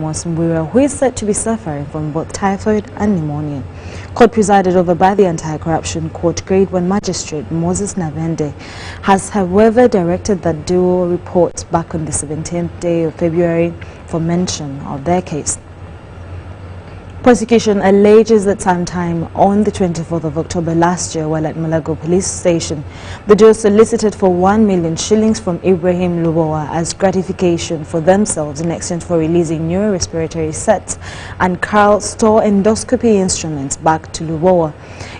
Amos Mwira, who is said to be suffering from both typhoid and pneumonia. Court presided over by the Anti-Corruption Court Grade 1 Magistrate Moses Navende has, however, directed that duo report back on the 17th day of February for mention of their case. Prosecution alleges that sometime on the 24th of October last year, while at Malago Police Station, the duo solicited for 1 million shillings from Ibrahim Lubowa as gratification for themselves in exchange for releasing neurorespiratory sets and Carl store endoscopy instruments back to Lubowa.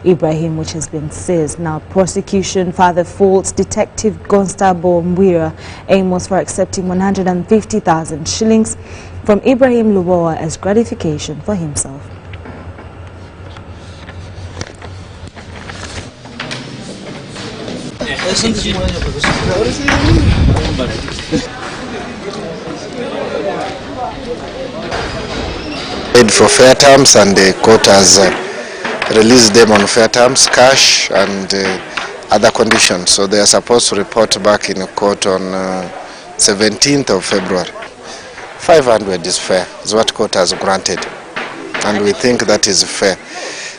Ibrahim, which has been seized. Now, prosecution further faults Detective Constable Mwira Amos for accepting 150,000 shillings from Ibrahim Lubowa as gratification for himself. Paid for fair terms, and the court has released them on fair terms, cash and other conditions. So they are supposed to report back in court on 17th of February. 500 is fair, is what court has granted, and we think that is fair.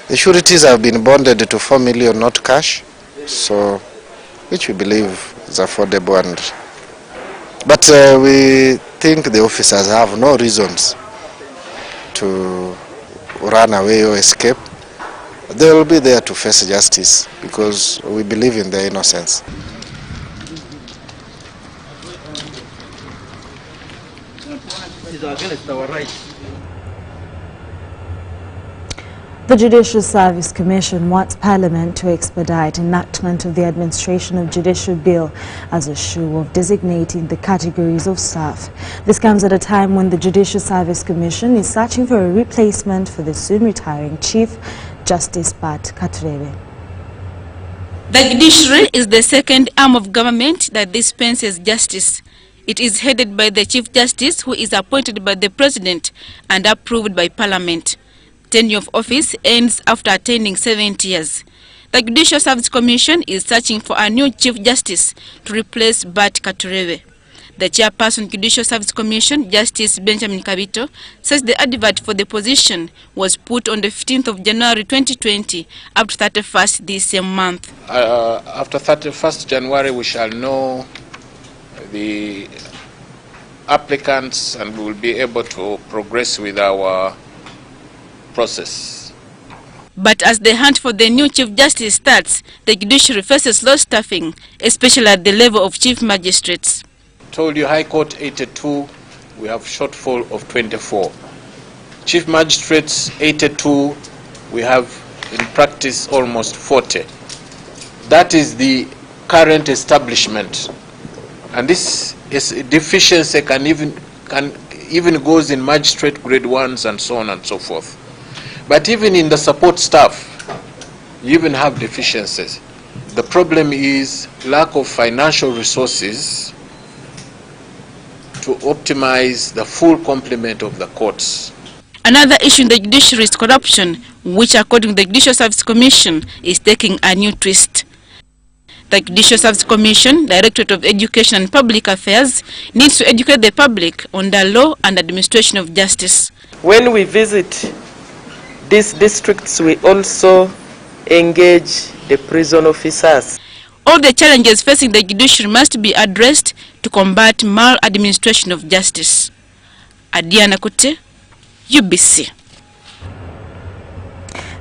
The sureties have been bonded to 4 million, not cash, so which we believe is affordable. But we think the officers have no reasons to run away or escape. They will be there to face justice because we believe in their innocence. The Judicial Service Commission wants Parliament to expedite enactment of the Administration of Judicial Bill as a show of designating the categories of staff. This comes at a time when the Judicial Service Commission is searching for a replacement for the soon retiring Chief Justice Pat Katurebe. The judiciary is the second arm of government that dispenses justice. It is headed by the Chief Justice, who is appointed by the President and approved by Parliament. Tenure of office ends after attaining 70 years. The Judicial Service Commission is searching for a new Chief Justice to replace Bat Katurebe. The chairperson of the Judicial Service Commission, Justice Benjamin Kabito, says the advert for the position was put on the 15th of January 2020 up to 31st this same month. After 31st January, we shall know the applicants and we will be able to progress with our process. But as the hunt for the new Chief Justice starts, the judiciary faces low staffing, especially at the level of Chief Magistrates. Told you High Court 82, we have shortfall of 24. Chief Magistrates 82, we have in practice almost 40. That is the current establishment. And this is a deficiency can even goes in magistrate grade 1s and so on and so forth. But even in the support staff, you even have deficiencies. The problem is lack of financial resources to optimize the full complement of the courts. Another issue in the judiciary is corruption, which according to the Judicial Service Commission is taking a new twist. The Judicial Service Commission, Directorate of Education and Public Affairs, needs to educate the public on the law and administration of justice. When we visit these districts, we also engage the prison officers. All the challenges facing the judiciary must be addressed to combat maladministration of justice. Adiana Kute, UBC.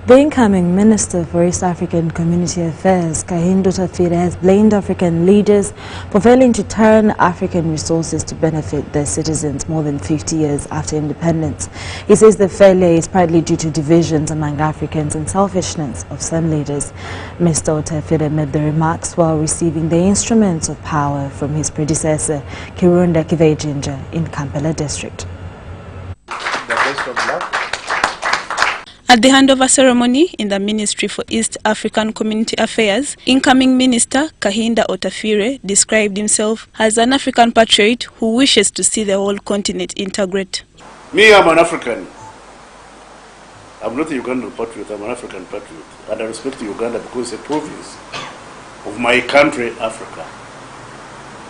The incoming Minister for East African Community Affairs, Kahindo Tafire, has blamed African leaders for failing to turn African resources to benefit their citizens more than 50 years after independence. He says the failure is partly due to divisions among Africans and selfishness of some leaders. Mr. Tafire made the remarks while receiving the instruments of power from his predecessor, Rwanda Uganda, in Kampala District. The best of luck. At the handover ceremony in the Ministry for East African Community Affairs, incoming Minister Kahindo Tafire described himself as an African patriot who wishes to see the whole continent integrate. Me, I'm an African. I'm not a Ugandan patriot, I'm an African patriot. And I respect Uganda because it's a province of my country, Africa.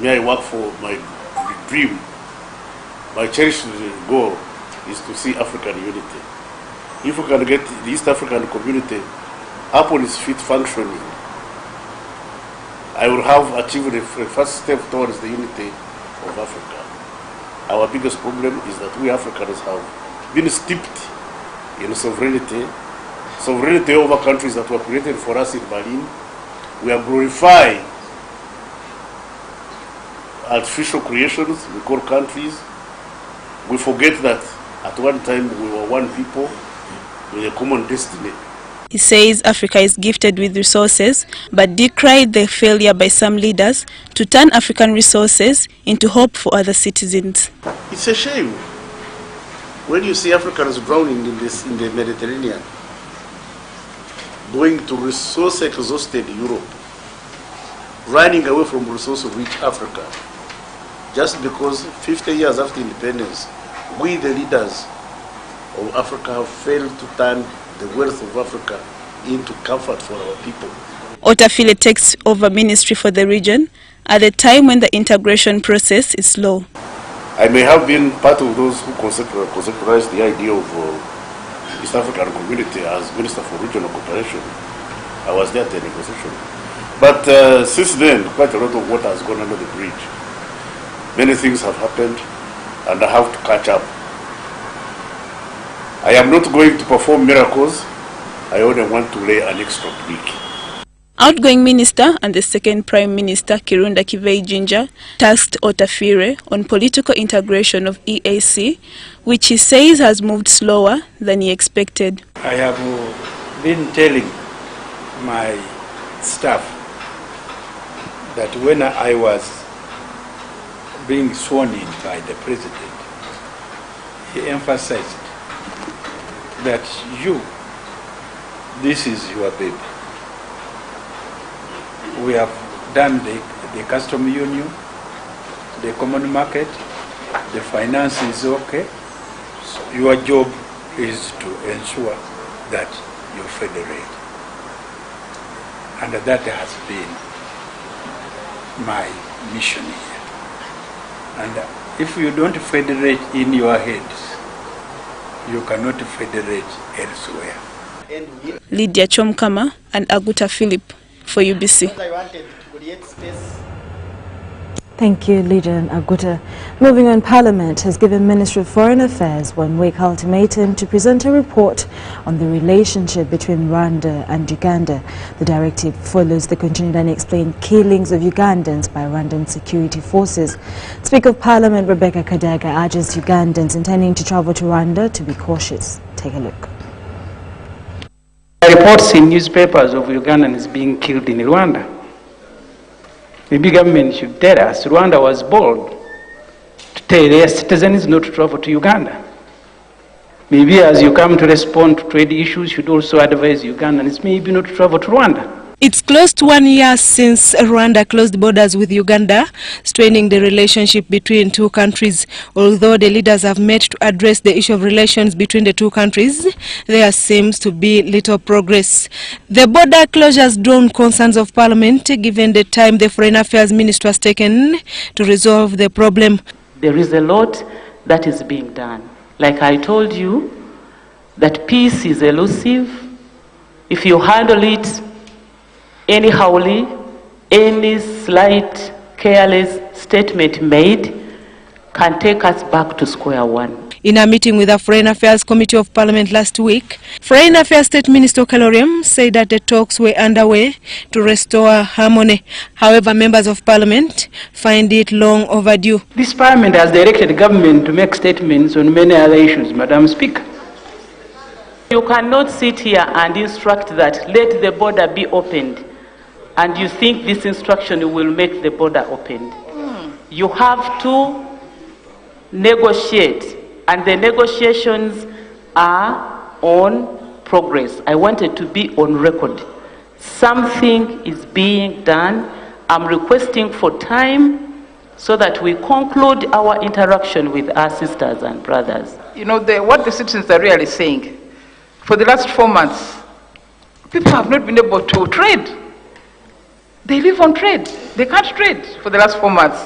Me, I work for my dream, my cherished goal is to see African unity. If we can get the East African community up on its feet functioning, I will have achieved the first step towards the unity of Africa. Our biggest problem is that we Africans have been steeped in sovereignty over countries that were created for us in Berlin. We are glorifying artificial creations we call countries. We forget that at one time we were one people with a common destiny. He says Africa is gifted with resources, but decried the failure by some leaders to turn African resources into hope for other citizens. It's a shame when you see Africans drowning in the Mediterranean, going to resource-exhausted Europe, running away from resource-rich Africa, just because 50 years after independence, we, the leaders of Africa, have failed to turn the wealth of Africa into comfort for our people. Otafile takes over ministry for the region at a time when the integration process is slow. I may have been part of those who conceptualized the idea of East African community as Minister for Regional Cooperation. I was there at the negotiation. But since then, quite a lot of water has gone under the bridge. Many things have happened, and I have to catch up. I am not going to perform miracles. I only want to lay an extra brick. Outgoing Minister and the second Prime Minister, Rwanda Uganda, tasked Otafire on political integration of EAC, which he says has moved slower than he expected. I have been telling my staff that when I was being sworn in by the President, he emphasized that this is your baby. We have done the custom union, the common market, the finance is okay. So your job is to ensure that you federate. And that has been my mission here. And if you don't federate in your heads, you cannot federate elsewhere. Lydia Chomkama and Aguta Philip for UBC. Thank you, Lydia and Aguta. Moving on, Parliament has given Ministry of Foreign Affairs one-week ultimatum to present a report on the relationship between Rwanda and Uganda. The directive follows the continued unexplained killings of Ugandans by Rwandan security forces. Speaker of Parliament Rebecca Kadaga urges Ugandans intending to travel to Rwanda to be cautious. Take a look. Reports in newspapers of Ugandans being killed in Rwanda. Maybe government should tell us Rwanda was bold to tell their citizens not to travel to Uganda. Maybe as you come to respond to trade issues, you should also advise Ugandans maybe not to travel to Rwanda. It's close to 1 year since Rwanda closed borders with Uganda, straining the relationship between two countries. Although the leaders have met to address the issue of relations between the two countries, there seems to be little progress. The border closures drawn concerns of Parliament, given the time the Foreign Affairs Minister has taken to resolve the problem. There is a lot that is being done. Like I told you, that peace is elusive. If you handle it anyhowly, any slight, careless statement made can take us back to square one. In a meeting with the Foreign Affairs Committee of Parliament last week, Foreign Affairs State Minister Kaloriam said that the talks were underway to restore harmony. However, members of Parliament find it long overdue. This Parliament has directed the government to make statements on many other issues, Madam Speaker. You cannot sit here and instruct that let the border be opened, and you think this instruction will make the border opened. You have to negotiate, and the negotiations are on progress. I wanted to be on record. Something is being done. I'm requesting for time so that we conclude our interaction with our sisters and brothers. You know, what the citizens are really saying, for the last 4 months, people have not been able to trade. They live on trade. They can't trade for the last 4 months.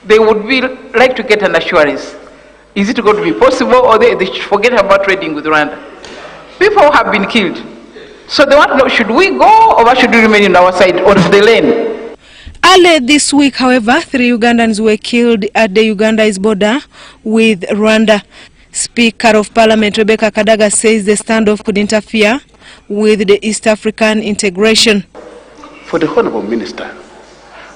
They would like to get an assurance Is it going to be possible, or they should forget about trading with Rwanda? People have been killed. So they want to know, should we go or should we remain in our side of the lane? Early this week, however, 3 Ugandans were killed at the Uganda's border with Rwanda. Speaker of Parliament Rebecca Kadaga says the standoff could interfere with the East African integration. For the Honourable Minister,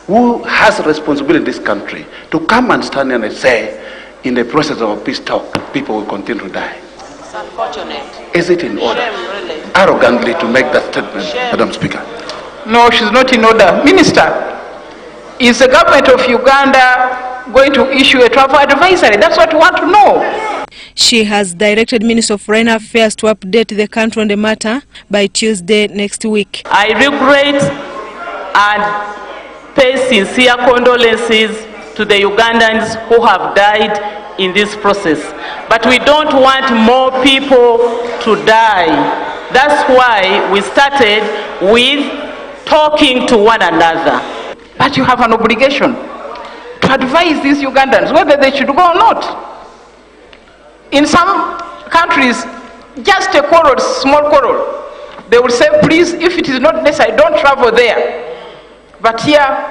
who has responsibility in this country, to come and stand and say, in the process of a peace talk, people will continue to die. It's unfortunate. Is it in order? Shame, really. Arrogantly to make that statement, Shame. Madam Speaker. No, she's not in order. Minister, is the government of Uganda going to issue a travel advisory? That's what we want to know. She has directed Minister of Foreign Affairs to update the country on the matter by Tuesday next week. I regret and pay sincere condolences to the Ugandans who have died in this process. But we don't want more people to die. That's why we started with talking to one another. But you have an obligation to advise these Ugandans whether they should go or not. In some countries, just a quarrel, small quarrel, they will say, please, if it is not necessary, don't travel there. But here,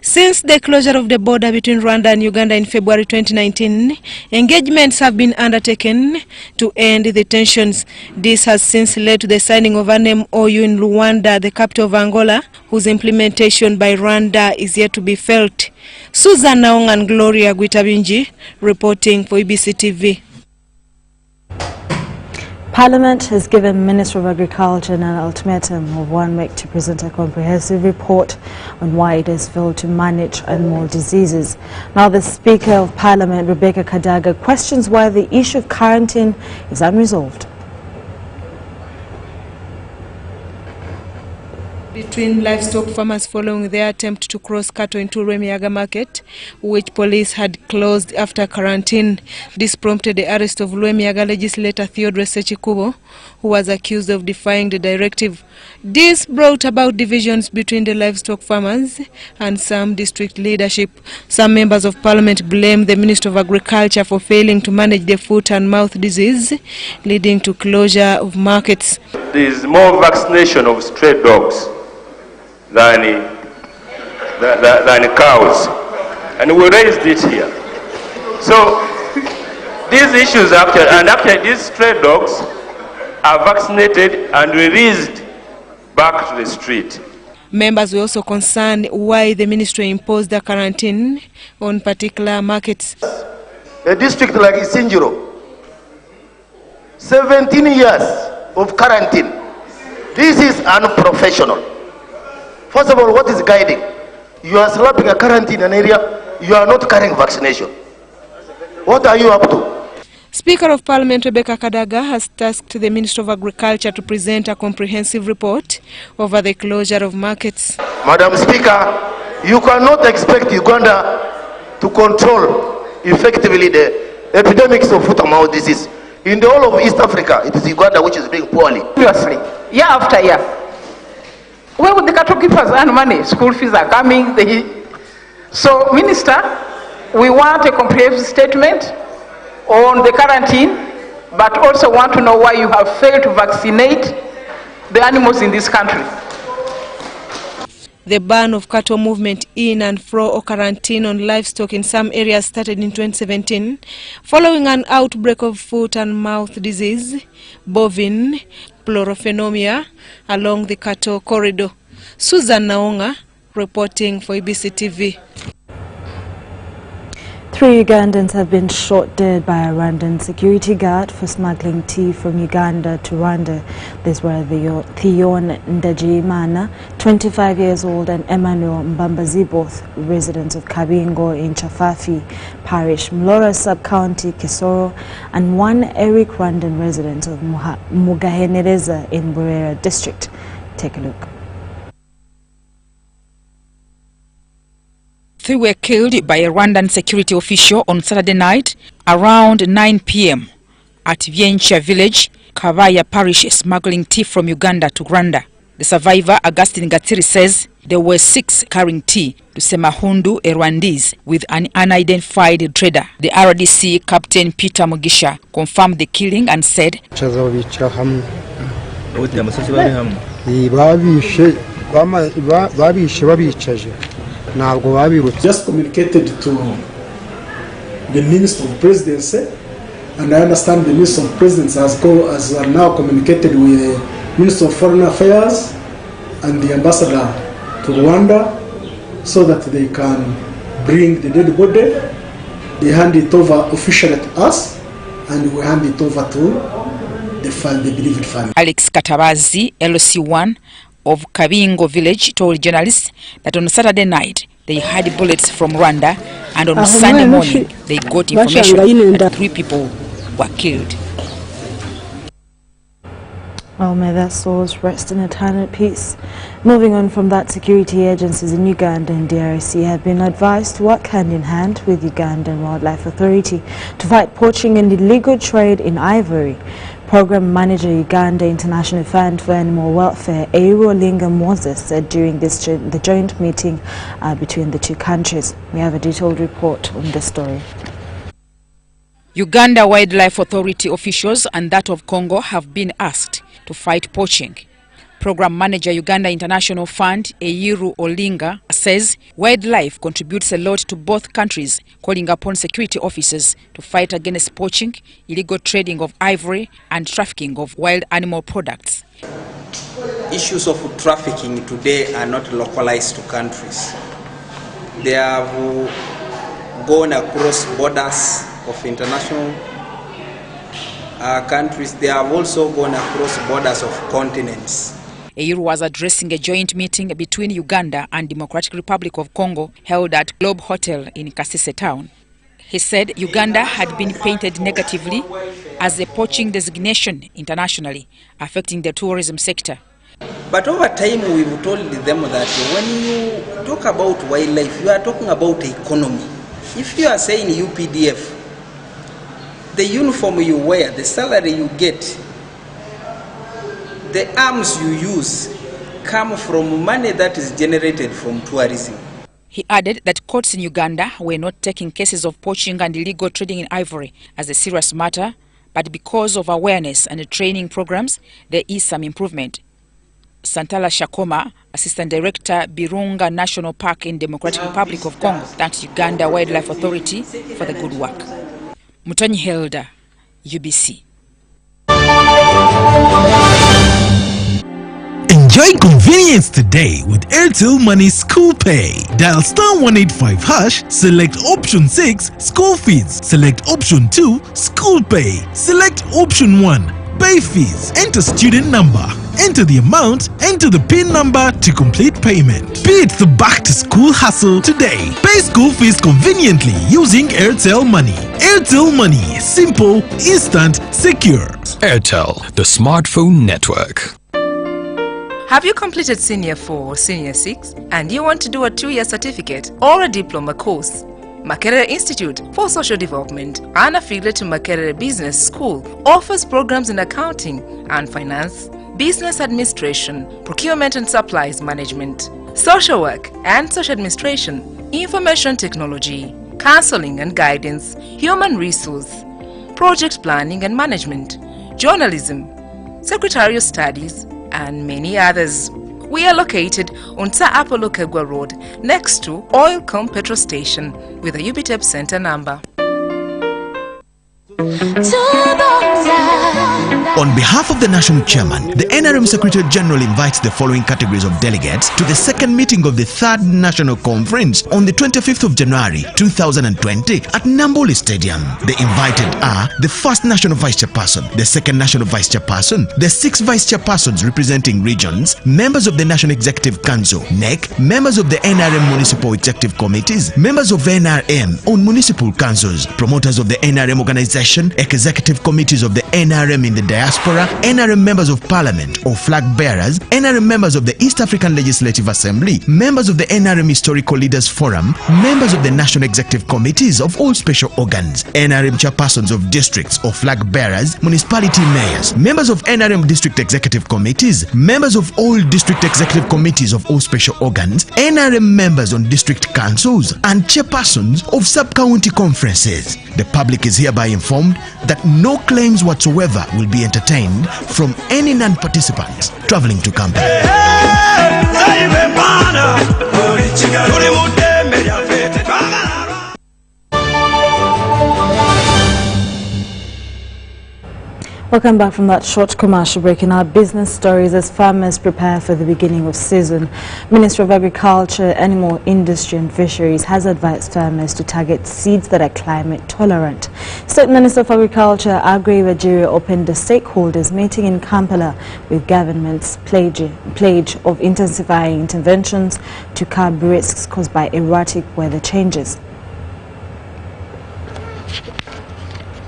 since the closure of the border between Rwanda and Uganda in February 2019, engagements have been undertaken to end the tensions. This has since led to the signing of an MOU in Rwanda, the capital of Angola, whose implementation by Rwanda is yet to be felt. Susan Naong and Gloria Guitabinji reporting for UBC TV. Parliament has given Minister of Agriculture an ultimatum of 1 week to present a comprehensive report on why it has failed to manage animal diseases. Now, the Speaker of Parliament, Rebecca Kadaga, questions why the issue of quarantine is unresolved. Between livestock farmers following their attempt to cross cattle into Rwemiyaga market, which police had closed after quarantine. This prompted the arrest of Rwemiyaga legislator Theodore Sechikubo, who was accused of defying the directive. This brought about divisions between the livestock farmers and some district leadership. Some members of parliament blame the Minister of Agriculture for failing to manage the foot and mouth disease, leading to closure of markets. There is more vaccination of stray dogs than cows, and we raised it here. So these issues actually these stray dogs are vaccinated and released back to the street. Members were also concerned why the ministry imposed a quarantine on particular markets. A district like Isinjiro, 17 years of quarantine. This is unprofessional. First of all, what is guiding? You are slapping a quarantine in an area, you are not carrying vaccination. What are you up to? Speaker of Parliament Rebecca Kadaga has tasked the Minister of Agriculture to present a comprehensive report over the closure of markets. Madam Speaker, you cannot expect Uganda to control effectively the epidemics of foot and mouth disease. In the whole of East Africa, it is Uganda which is doing poorly. seriously, year after year, where would the cattle keepers earn money? School fees are coming. So, Minister, we want a comprehensive statement on the quarantine, but also want to know why you have failed to vaccinate the animals in this country. The ban of cattle movement in and fro or quarantine on livestock in some areas started in 2017 following an outbreak of foot and mouth disease, bovine pleurophenomia, along the cattle corridor. Susan Naonga reporting for UBC TV. 3 Ugandans have been shot dead by a Rwandan security guard for smuggling tea from Uganda to Rwanda. These were Theon Ndajimana, 25 years old, and Emmanuel Mbambazi, both residents of Kabingo in Chafafi Parish, Mlora Sub-County, Kisoro, and one Eric Rwandan resident of Mugahenereza in Burera District. Take a look. They were killed by a Rwandan security official on Saturday night around 9 p.m. at Viencha village, Kavaya Parish, smuggling tea from Uganda to Rwanda. The survivor, Augustine Gatsiri, says there were 6 carrying tea to Semahundu, a Rwandese, with an unidentified trader. The RDC Captain Peter Mugisha confirmed the killing and said, just communicated to the Minister of Presidency, and I understand the Minister of Presidency has now communicated with the Minister of Foreign Affairs and the Ambassador to Rwanda so that they can bring the dead body. They hand it over officially to us and we hand it over to the bereaved family. Alex Katabazi, LC1 of Kabingo village, told journalists that on Saturday night they had bullets from Rwanda, and on Sunday morning they got information that 3 people were killed. Well, may their souls rest in eternal peace. Moving on from that, security agencies in Uganda and DRC have been advised to work hand in hand with Ugandan Wildlife Authority to fight poaching and illegal trade in ivory. Program Manager, Uganda International Fund for Animal Welfare, Linga Moses, said during the joint meeting between the 2 countries. We have a detailed report on this story. Uganda Wildlife Authority officials and that of Congo have been asked to fight poaching. Program Manager, Uganda International Fund, Eiru Olinga, says wildlife contributes a lot to both countries, calling upon security officers to fight against poaching, illegal trading of ivory, and trafficking of wild animal products. Issues of trafficking today are not localized to countries. They have gone across borders of international countries. They have also gone across borders of continents. Eiru was addressing a joint meeting between Uganda and Democratic Republic of Congo held at Globe Hotel in Kasese town. He said Uganda had been painted negatively as a poaching designation internationally, affecting the tourism sector. But over time we've told them that when you talk about wildlife, you are talking about economy. If you are saying UPDF, the uniform you wear, the salary you get, the arms you use come from money that is generated from tourism. He added that courts in Uganda were not taking cases of poaching and illegal trading in ivory as a serious matter, but because of awareness and training programs, there is some improvement. Santala Shakoma, Assistant Director, Birunga National Park in Democratic Republic of Congo, thanks Uganda Wildlife Authority for the good work. Mutanyi Helda, UBC. Enjoy convenience today with Airtel Money School Pay. Dial *185#, select option 6, school fees, select option 2, school pay, select option 1, pay fees, enter student number, enter the amount, enter the PIN number to complete payment. Beat the back to school hustle today. Pay school fees conveniently using Airtel Money. Airtel Money, simple, instant, secure. Airtel, the smartphone network. Have you completed Senior 4 or Senior 6 and you want to do a 2-year certificate or a diploma course? Makerere Institute for Social Development, an affiliate to Makerere Business School, offers programs in accounting and finance, business administration, procurement and supplies management, social work and social administration, information technology, counseling and guidance, human resource, project planning and management, journalism, secretarial studies, and many others. We are located on Sa Apollo Kegwa Road, next to Oilcom Petrol Station, with a UBTEP Center number. On behalf of the National Chairman, the NRM Secretary General invites the following categories of delegates to the second meeting of the 3rd National Conference on the 25th of January 2020 at Namboli Stadium. The invited are the 1st National Vice Chairperson, the 2nd National Vice Chairperson, the 6 Vice Chairpersons representing regions, members of the National Executive Council, NEC, members of the NRM Municipal Executive Committees, members of NRM on Municipal Councils, promoters of the NRM organization, executive committees of the NRM in the diaspora, NRM members of parliament or flag bearers, NRM members of the East African Legislative Assembly, members of the NRM Historical Leaders Forum, members of the National Executive Committees of all special organs, NRM chairpersons of districts or flag bearers, municipality mayors, members of NRM district executive committees, members of all district executive committees of all special organs, NRM members on district councils, and chairpersons of sub-county conferences. The public is hereby informed that no claims whatsoever will be entertained from any non-participants traveling to Kampala. Welcome back from that short commercial break. In our business stories, as farmers prepare for the beginning of season, Minister of Agriculture, Animal Industry and Fisheries has advised farmers to target seeds that are climate tolerant. State Minister of Agriculture, Agri Wajiri, opened a stakeholders meeting in Kampala with government's pledge of intensifying interventions to curb risks caused by erratic weather changes.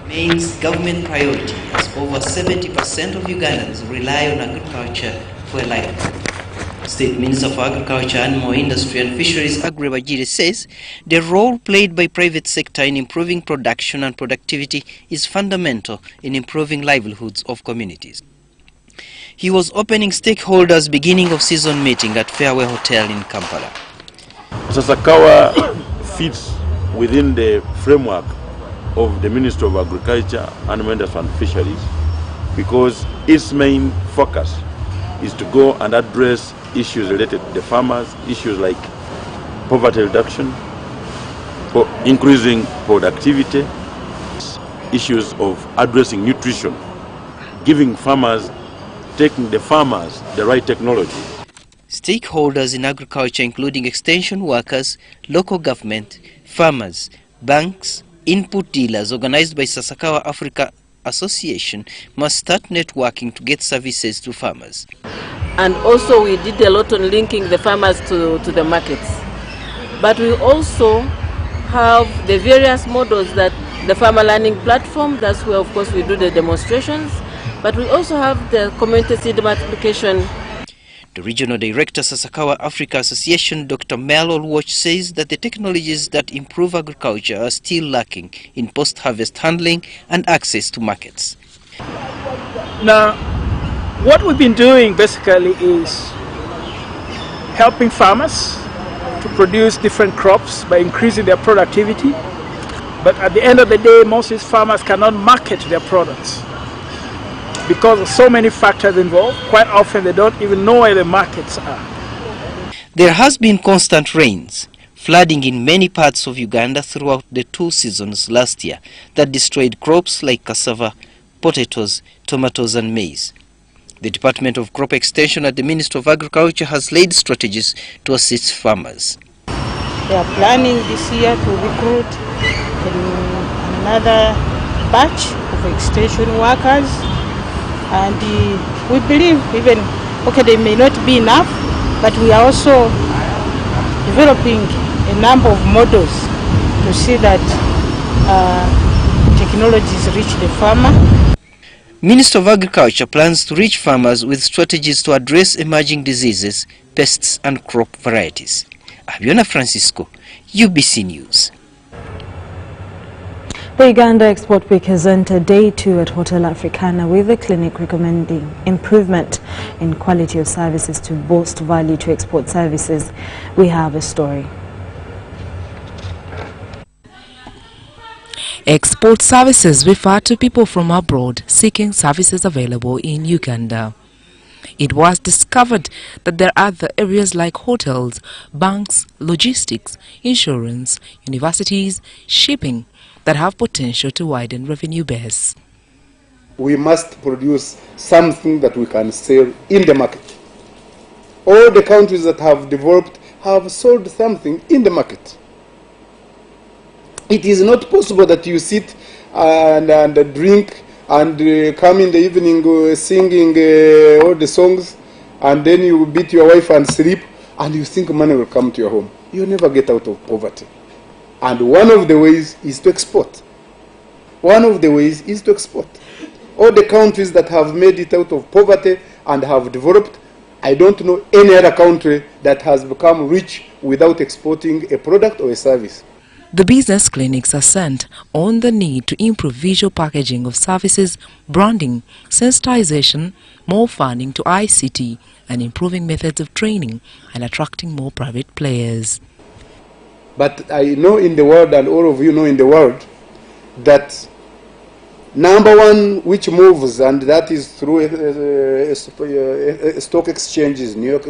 Remains government priority as over 70% of Ugandans rely on agriculture for a livelihood. State Minister for Agriculture, Animal Industry and Fisheries, Agri Wajiri, says the role played by private sector in improving production and productivity is fundamental in improving livelihoods of communities. He was opening stakeholders' beginning of season meeting at Fairway Hotel in Kampala. Sasakawa fits within the framework of the Minister of Agriculture, Animal Industry and Fisheries, because its main focus is to go and address issues related to the farmers, issues like poverty reduction, increasing productivity, issues of addressing nutrition, taking the farmers the right technology. Stakeholders in agriculture, including extension workers, local government, farmers, banks, input dealers organized by Sasakawa Africa Association, must start networking to get services to farmers. And also we did a lot on linking the farmers to the markets. But we also have the various models that the farmer learning platform, that's where of course we do the demonstrations, but we also have the community seed multiplication. The Regional Director, Sasakawa Africa Association, Dr. Mel Olwatch, says that the technologies that improve agriculture are still lacking in post-harvest handling and access to markets. Now, what we've been doing basically is helping farmers to produce different crops by increasing their productivity. But at the end of the day, most of these farmers cannot market their products because of so many factors involved. Quite often they don't even know where the markets are. There has been constant rains, flooding in many parts of Uganda throughout the 2 seasons last year that destroyed crops like cassava, potatoes, tomatoes and maize. The Department of Crop Extension at the Ministry of Agriculture has laid strategies to assist farmers. They are planning this year to recruit another batch of extension workers. And we believe even, okay, they may not be enough, but we are also developing a number of models to see that technologies reach the farmer. Minister of Agriculture plans to reach farmers with strategies to address emerging diseases, pests and crop varieties. Abiona Francisco, UBC News. The Uganda Export Week has entered day 2 at Hotel Africana with the clinic recommending improvement in quality of services to boost value to export services. We have a story. Export services refer to people from abroad seeking services available in Uganda. It was discovered that there are other areas like hotels, banks, logistics, insurance, universities, shipping that have potential to widen revenue base. We must produce something that we can sell in the market. All the countries that have developed have sold something in the market. It is not possible that you sit and drink and come in the evening singing all the songs, and then you beat your wife and sleep, and you think money will come to your home. You never get out of poverty. And one of the ways is to export. One of the ways is to export. all the countries that have made it out of poverty and have developed, I don't know any other country that has become rich without exporting a product or a service. The business clinics are sent on the need to improve visual packaging of services, branding, sensitization, more funding to ICT, and improving methods of training and attracting more private players. But I know in the world, and all of you know in the world, that number one which moves, and that is through stock exchanges, New York,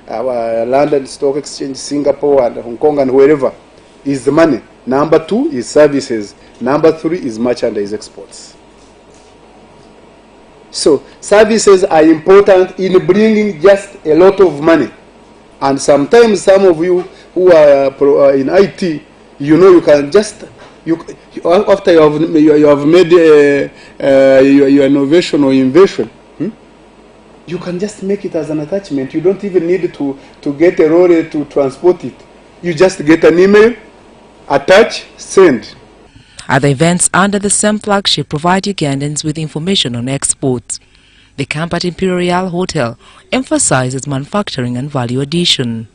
London Stock Exchange, Singapore, and Hong Kong, and wherever, is the money. Number two is services. Number three is merchandise exports. So services are important in bringing just a lot of money. And sometimes some of you who are in IT, you know, you can just, after you have made your innovation or invention, you can just make it as an attachment. You don't even need to get a lorry to transport it. You just get an email, attach, send. Other events under the same flagship provide Ugandans with information on exports. The camp at Imperial Hotel emphasizes manufacturing and value addition.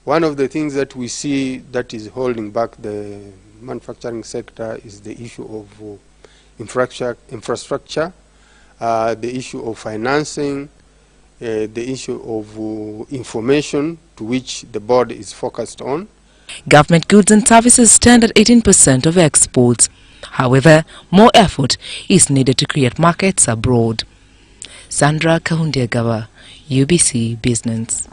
One of the things that we see that is holding back the manufacturing sector is the issue of infrastructure, the issue of financing, the issue of information, to which the board is focused on. Government goods and services stand at 18% of exports. However, more effort is needed to create markets abroad. Sandra Kahundiagawa, UBC Business.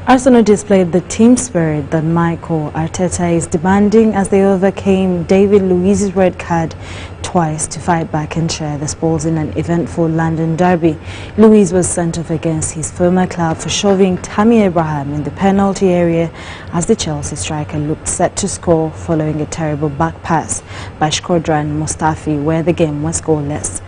Arsenal displayed the team spirit that Michael Arteta is demanding as they overcame David Luiz's red card twice to fight back and share the spoils in an eventful London derby. Luiz was sent off against his former club for shoving Tammy Abraham in the penalty area as the Chelsea striker looked set to score following a terrible back pass by Shkodran Mustafi, where the game was scoreless.